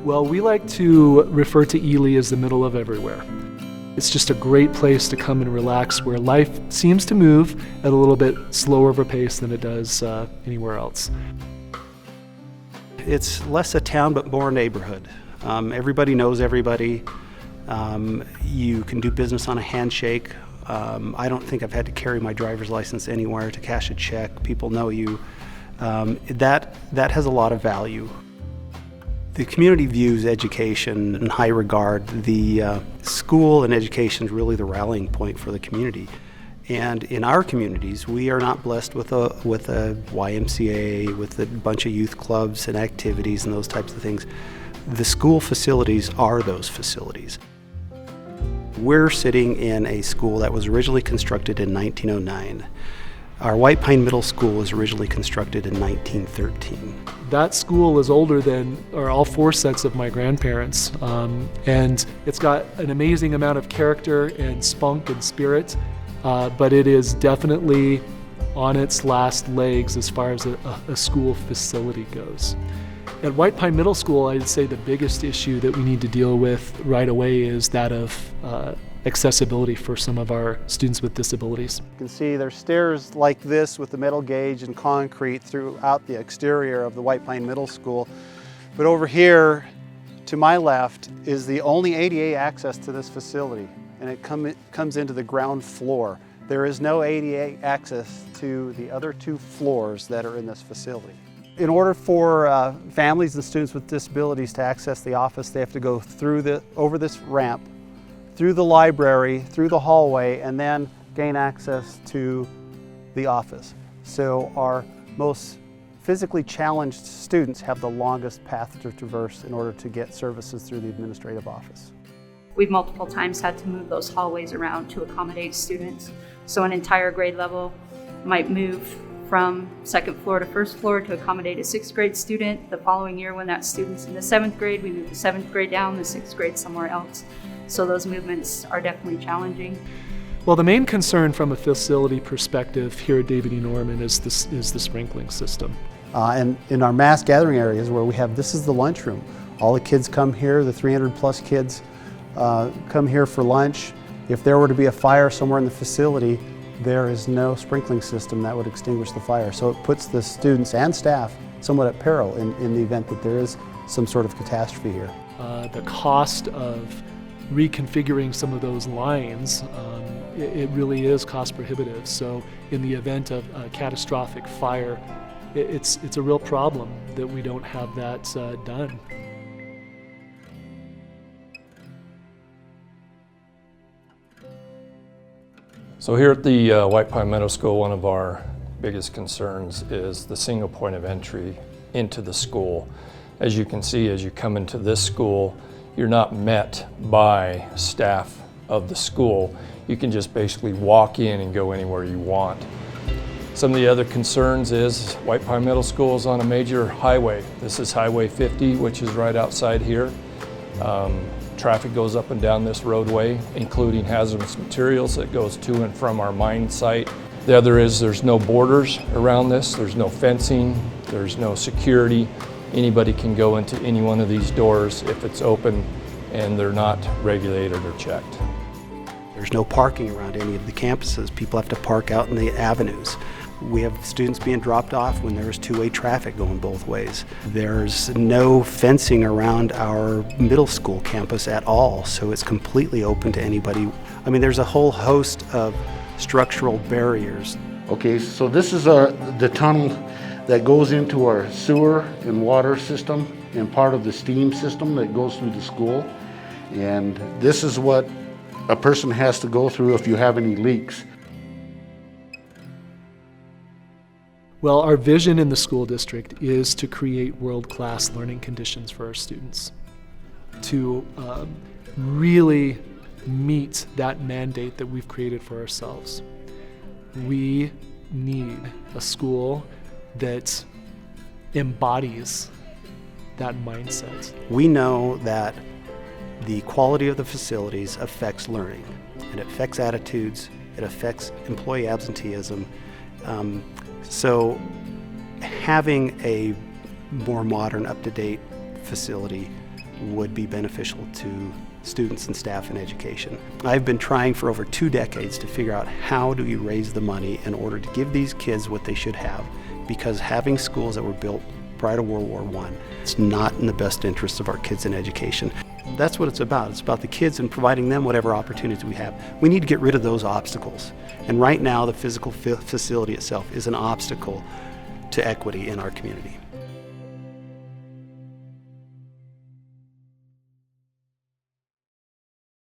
Well, we like to refer to Ely as the middle of everywhere. It's just a great place to come and relax where life seems to move at a little bit slower of a pace than it does anywhere else. It's less a town but more a neighborhood. Everybody knows everybody. You can do business on a handshake. I don't think I've had to carry my driver's license anywhere to cash a check. People know you. That has a lot of value. The community views education in high regard. The school and education is really the rallying point for the community. And in our communities, we are not blessed with a YMCA, with a bunch of youth clubs and activities and those types of things. The school facilities are those facilities. We're sitting in a school that was originally constructed in 1909. Our White Pine Middle School was originally constructed in 1913. That school is older than all four sets of my grandparents, and it's got an amazing amount of character and spunk and spirit, but it is definitely on its last legs as far as a school facility goes. At White Pine Middle School, I'd say the biggest issue that we need to deal with right away is that of accessibility for some of our students with disabilities. You can see there's stairs like this with the metal gauge and concrete throughout the exterior of the White Pine Middle School. But over here to my left is the only ADA access to this facility, and it comes into the ground floor. There is no ADA access to the other two floors that are in this facility. In order for families and students with disabilities to access the office, they have to go over this ramp, through the library, through the hallway, and then gain access to the office. So our most physically challenged students have the longest path to traverse in order to get services through the administrative office. We've multiple times had to move those hallways around to accommodate students. So an entire grade level might move from second floor to first floor to accommodate a sixth grade student. The following year, when that student's in the seventh grade, we move the seventh grade down, the sixth grade somewhere else. So those movements are definitely challenging. Well, the main concern from a facility perspective here at David E. Norman is the sprinkling system. And in our mass gathering areas where we have, this is the lunchroom. All the kids come here, the 300 plus kids come here for lunch. If there were to be a fire somewhere in the facility, there is no sprinkling system that would extinguish the fire. So it puts the students and staff somewhat at peril in the event that there is some sort of catastrophe here. The cost of reconfiguring some of those lines, it really is cost prohibitive. So in the event of a catastrophic fire, it's a real problem that we don't have that done. So here at the White Pine Middle School, one of our biggest concerns is the single point of entry into the school. As you can see, as you come into this school, you're not met by staff of the school. You can just basically walk in and go anywhere you want. Some of the other concerns is White Pine Middle School is on a major highway. This is Highway 50, which is right outside here. Traffic goes up and down this roadway, including hazardous materials that goes to and from our mine site. The other is there's no borders around this, there's no fencing, there's no security. Anybody can go into any one of these doors if it's open and they're not regulated or checked. There's no parking around any of the campuses. People have to park out in the avenues. We have students being dropped off when there's two-way traffic going both ways. There's no fencing around our middle school campus at all, so it's completely open to anybody. I mean, there's a whole host of structural barriers. Okay, so this is the tunnel that goes into our sewer and water system and part of the steam system that goes through the school. And this is what a person has to go through if you have any leaks. Well, our vision in the school district is to create world-class learning conditions for our students, to really meet that mandate that we've created for ourselves. We need a school that embodies that mindset. We know that the quality of the facilities affects learning. It affects attitudes, it affects employee absenteeism. So having a more modern, up-to-date facility would be beneficial to students and staff in education. I've been trying for over 2 decades to figure out how do we raise the money in order to give these kids what they should have, because having schools that were built prior to World War I, it's not in the best interest of our kids in education. That's what it's about. It's about the kids and providing them whatever opportunities we have. We need to get rid of those obstacles. And right now, the physical facility itself is an obstacle to equity in our community.